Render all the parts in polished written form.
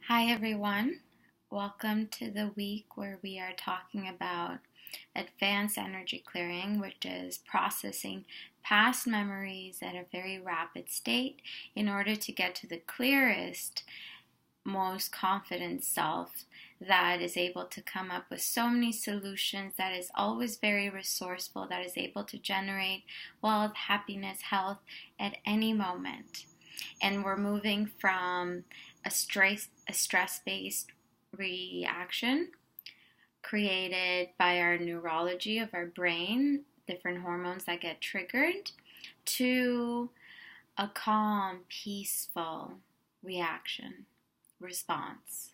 Hi, everyone. Welcome to the week where we are talking about advanced energy clearing, which is processing past memories at a very rapid state in order to get to the clearest, most confident self that is able to come up with so many solutions, that is always very resourceful, that is able to generate wealth, happiness, health at any moment. And we're moving from a stress-based reaction created by our neurology of our brain, different hormones that get triggered, to a calm, peaceful reaction, response.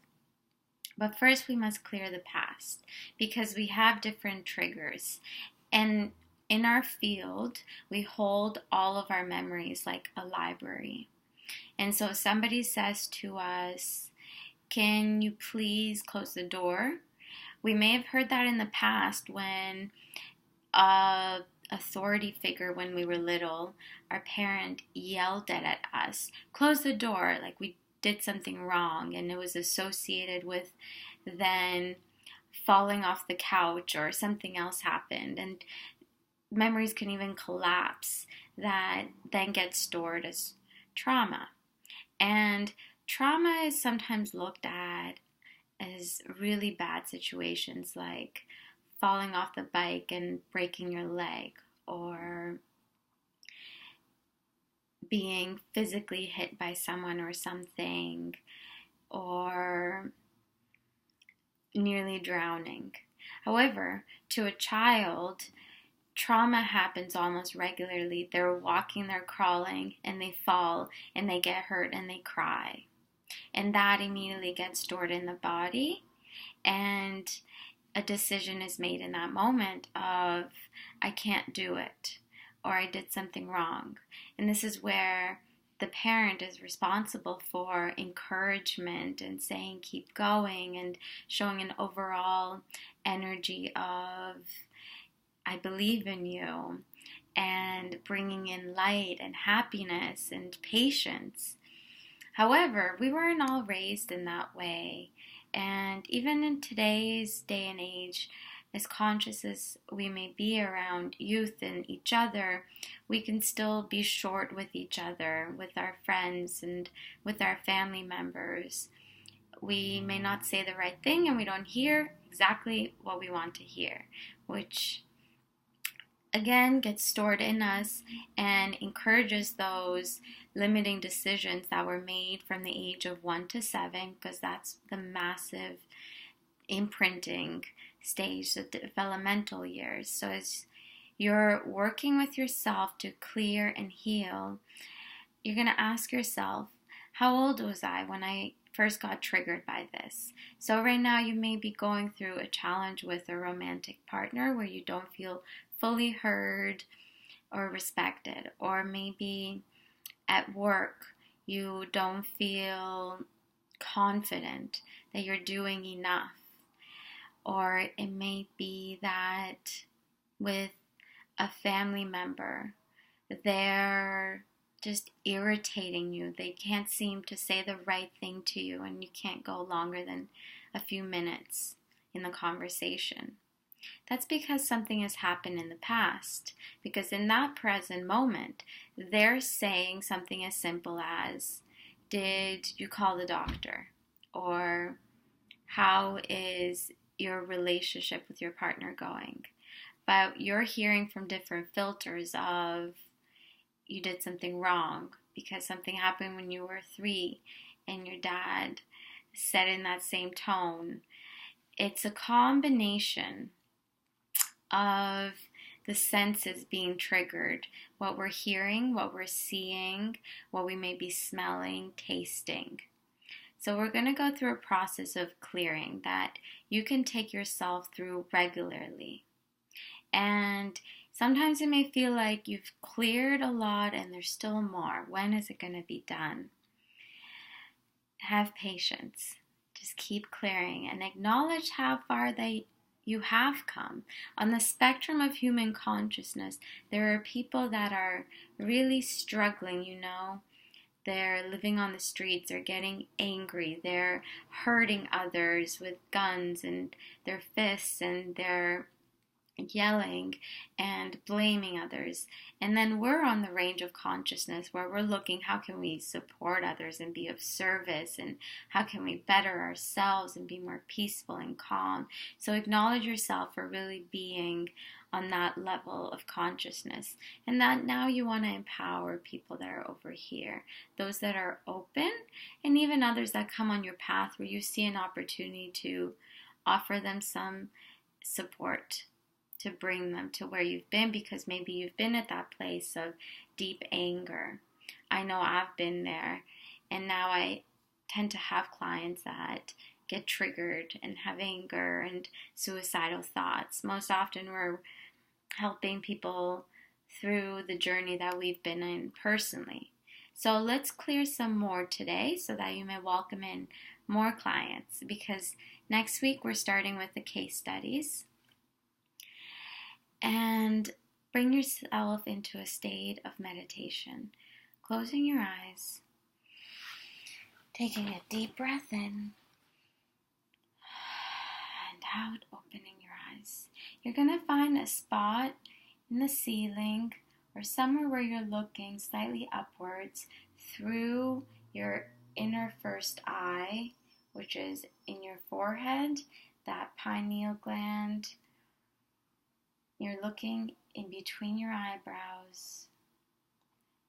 But first, we must clear the past because we have different triggers. And in our field, we hold all of our memories like a library. And so if somebody says to us, "Can you please close the door?" We may have heard that in the past when a authority figure, when we were little, our parent yelled at us, "Close the door," like we did something wrong, and it was associated with then falling off the couch or something else happened. And memories can even collapse that then get stored as trauma. And trauma is sometimes looked at as really bad situations like falling off the bike and breaking your leg, or being physically hit by someone or something, or nearly drowning. However, to a child, trauma happens almost regularly. They're walking, they're crawling, and they fall, and they get hurt, and they cry. And that immediately gets stored in the body, and a decision is made in that moment of, "I can't do it," or "I did something wrong." And this is where the parent is responsible for encouragement and saying, "Keep going," and showing an overall energy of, "I believe in you," and bringing in light and happiness and patience. However, we weren't all raised in that way. And even in today's day and age, as conscious as we may be around youth and each other, we can still be short with each other, with our friends, and with our family members. We may not say the right thing, and we don't hear exactly what we want to hear, which again gets stored in us and encourages those limiting decisions that were made from the age of 1 to 7, because that's the massive imprinting stage, the developmental years. So as you're working with yourself to clear and heal, you're going to ask yourself, how old was I when I first got triggered by this? So right now you may be going through a challenge with a romantic partner where you don't feel fully heard or respected, or maybe at work you don't feel confident that you're doing enough, or it may be that with a family member, they're just irritating you. They can't seem to say the right thing to you, and you can't go longer than a few minutes in the conversation. That's because something has happened in the past. Because in that present moment, they're saying something as simple as, "Did you call the doctor?" Or, "How is your relationship with your partner going?" But you're hearing from different filters of, you did something wrong because something happened when you were 3 and your dad said in that same tone. It's a combination of the senses being triggered, what we're hearing, what we're seeing, what we may be smelling, tasting. So we're going to go through a process of clearing that you can take yourself through regularly. And sometimes it may feel like you've cleared a lot and there's still more. When is it going to be done? Have patience. Just keep clearing and acknowledge how far you have come. On the spectrum of human consciousness, there are people that are really struggling, They're living on the streets, they're getting angry, they're hurting others with guns and their fists, and they're yelling and blaming others. And then we're on the range of consciousness where we're looking, how can we support others and be of service, and how can we better ourselves and be more peaceful and calm. So acknowledge yourself for really being on that level of consciousness, and that now you want to empower people that are over here, those that are open, and even others that come on your path where you see an opportunity to offer them some support, to bring them to where you've been, because maybe you've been at that place of deep anger. I know I've been there, and now I tend to have clients that get triggered and have anger and suicidal thoughts. Most often we're helping people through the journey that we've been in personally. So let's clear some more today so that you may welcome in more clients, because next week we're starting with the case studies. And bring yourself into a state of meditation, closing your eyes, taking a deep breath in and out, opening your eyes. You're going to find a spot in the ceiling or somewhere where you're looking slightly upwards through your inner first eye, which is in your forehead, that pineal gland. You're looking in between your eyebrows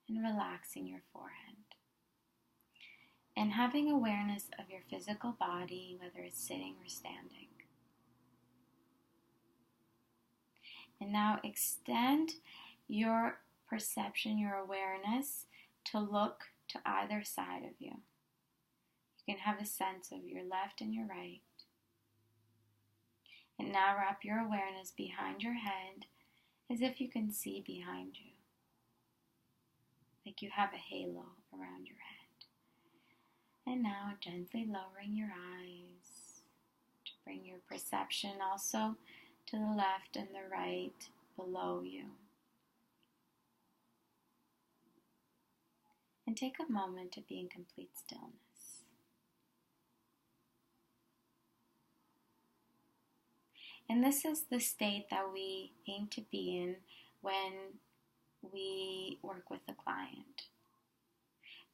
and relaxing your forehead. And having awareness of your physical body, whether it's sitting or standing. And now extend your perception, your awareness, to look to either side of you. You can have a sense of your left and your right. And now wrap your awareness behind your head as if you can see behind you, like you have a halo around your head. And now gently lowering your eyes to bring your perception also to the left and the right below you. And take a moment to be in complete stillness. And this is the state that we aim to be in when we work with a client.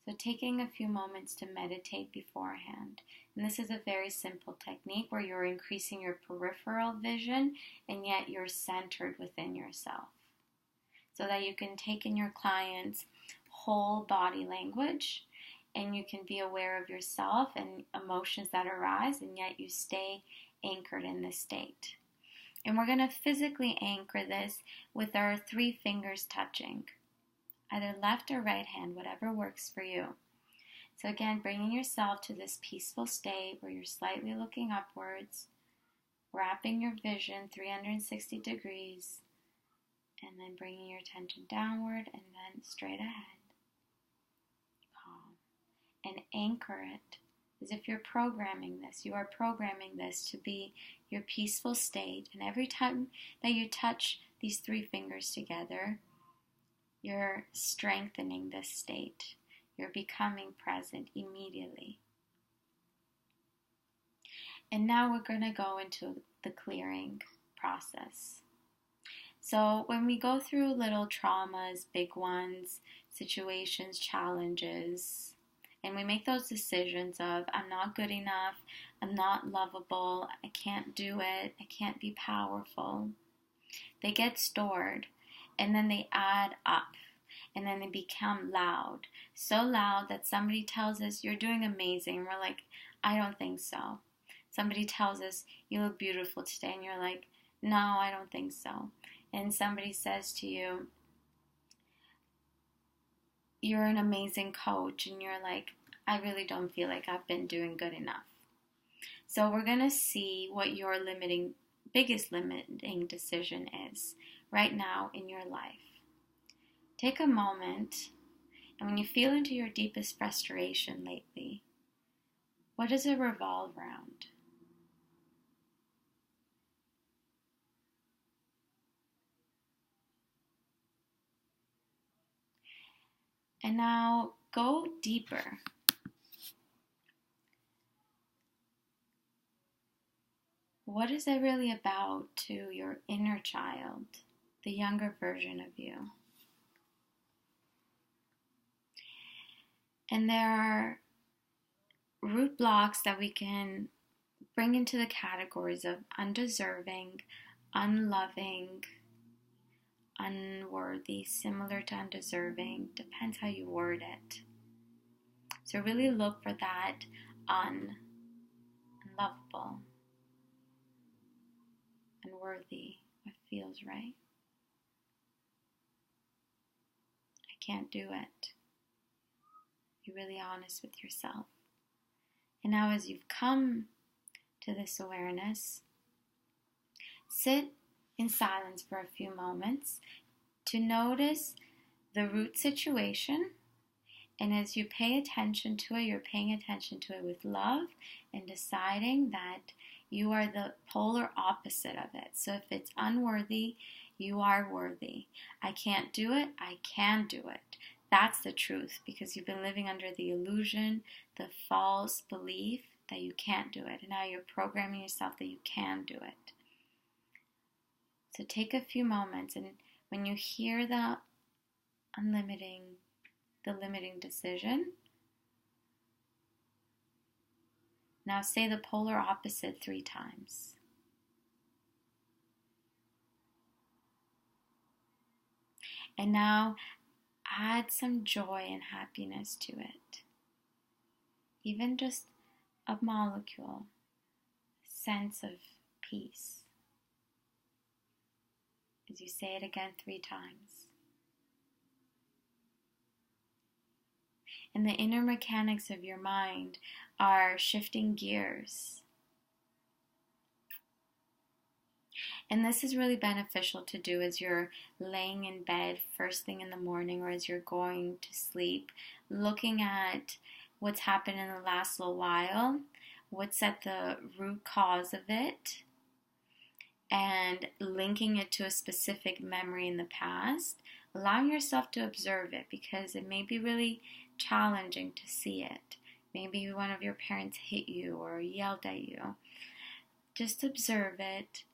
So taking a few moments to meditate beforehand. And this is a very simple technique where you're increasing your peripheral vision and yet you're centered within yourself. So that you can take in your client's whole body language and you can be aware of yourself and emotions that arise, and yet you stay anchored in this state. And we're going to physically anchor this with our 3 fingers touching, either left or right hand, whatever works for you. So again, bringing yourself to this peaceful state where you're slightly looking upwards, wrapping your vision 360 degrees, and then bringing your attention downward and then straight ahead. Calm. And anchor it as if you're programming this. You are programming this to be your peaceful state. And every time that you touch these 3 fingers together, you're strengthening this state. You're becoming present immediately. And now we're going to go into the clearing process. So when we go through little traumas, big ones, situations, challenges, and we make those decisions of, I'm not good enough, I'm not lovable, I can't do it, I can't be powerful, they get stored, and then they add up, and then they become loud. So loud that somebody tells us, you're doing amazing, and we're like, I don't think so. Somebody tells us, you look beautiful today, and you're like, no, I don't think so. And somebody says to you, you're an amazing coach, and you're like, I really don't feel like I've been doing good enough. So we're going to see what your biggest limiting decision is right now in your life. Take a moment, and when you feel into your deepest frustration lately, what does it revolve around? And now go deeper. What is it really about to your inner child, the younger version of you? And there are root blocks that we can bring into the categories of undeserving, unloving, unworthy, similar to undeserving, depends how you word it. So really look for that unlovable, unworthy, what feels right. I can't do it. Be really honest with yourself. And now as you've come to this awareness, sit in silence for a few moments to notice the root situation. And as you pay attention to it, you're paying attention to it with love and deciding that you are the polar opposite of it. So if it's unworthy, you are worthy. I can't do it, I can do it. That's the truth, because you've been living under the illusion, the false belief that you can't do it. And now you're programming yourself that you can do it. So take a few moments, and when you hear the limiting decision, now say the polar opposite 3 times. And now add some joy and happiness to it. Even just a molecule, sense of peace. As you say it again 3 times. And the inner mechanics of your mind are shifting gears. And this is really beneficial to do as you're laying in bed first thing in the morning or as you're going to sleep, looking at what's happened in the last little while, what's at the root cause of it, and linking it to a specific memory in the past, allowing yourself to observe it, because it may be really challenging to see it. Maybe one of your parents hit you or yelled at you. Just observe it.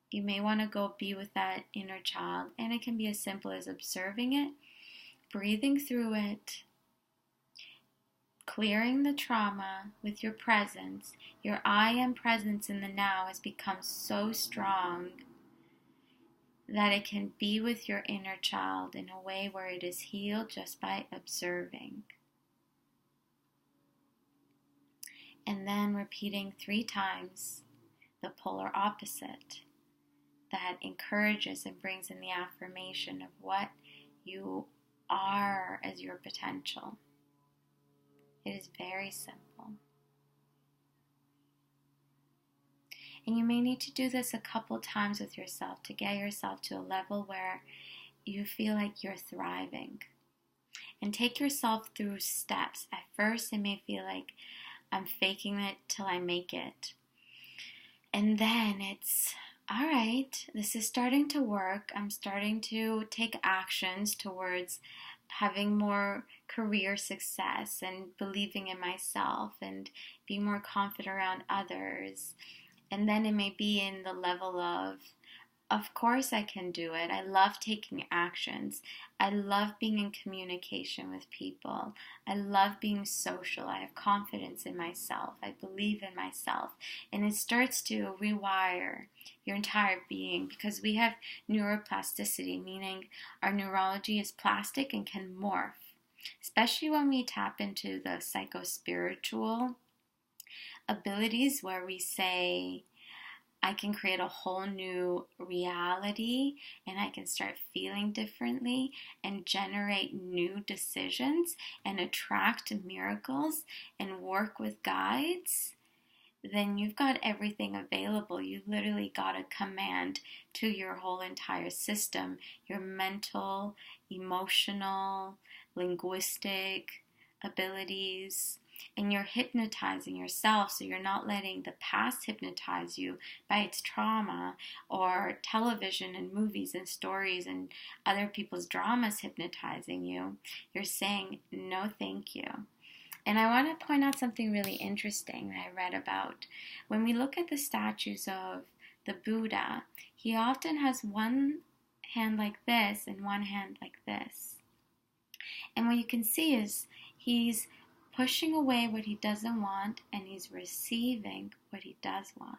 You may want to go be with that inner child, and it can be as simple as observing it, breathing through it, clearing the trauma with your presence. Your I am presence in the now has become so strong that it can be with your inner child in a way where it is healed just by observing. And then repeating 3 times the polar opposite that encourages and brings in the affirmation of what you are as your potential. It is very simple. And you may need to do this a couple times with yourself to get yourself to a level where you feel like you're thriving. And take yourself through steps. At first, it may feel like I'm faking it till I make it. And then it's, all right, this is starting to work. I'm starting to take actions towards having more career success and believing in myself and being more confident around others. And then it may be in the level of course I can do it. I love taking actions. I love being in communication with people. I love being social. I have confidence in myself. I believe in myself. And it starts to rewire your entire being, because we have neuroplasticity, meaning our neurology is plastic and can morph, especially when we tap into the psycho-spiritual abilities where we say, I can create a whole new reality and I can start feeling differently and generate new decisions and attract miracles and work with guides. Then you've got everything available. You've literally got a command to your whole entire system, your mental, emotional, linguistic abilities. And you're hypnotizing yourself, so you're not letting the past hypnotize you by its trauma, or television and movies and stories and other people's dramas hypnotizing you. You're saying, no, thank you. And I want to point out something really interesting that I read about. When we look at the statues of the Buddha, he often has one hand like this and one hand like this. And what you can see is he's pushing away what he doesn't want, and he's receiving what he does want.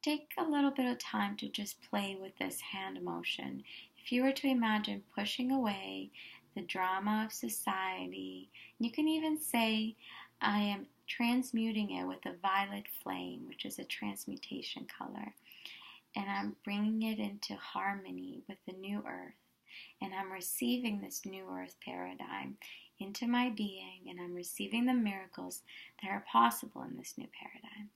Take a little bit of time to just play with this hand motion. If you were to imagine pushing away the drama of society, you can even say, I am transmuting it with a violet flame, which is a transmutation color. And I'm bringing it into harmony with the new earth. And I'm receiving this new earth paradigm into my being, and I'm receiving the miracles that are possible in this new paradigm.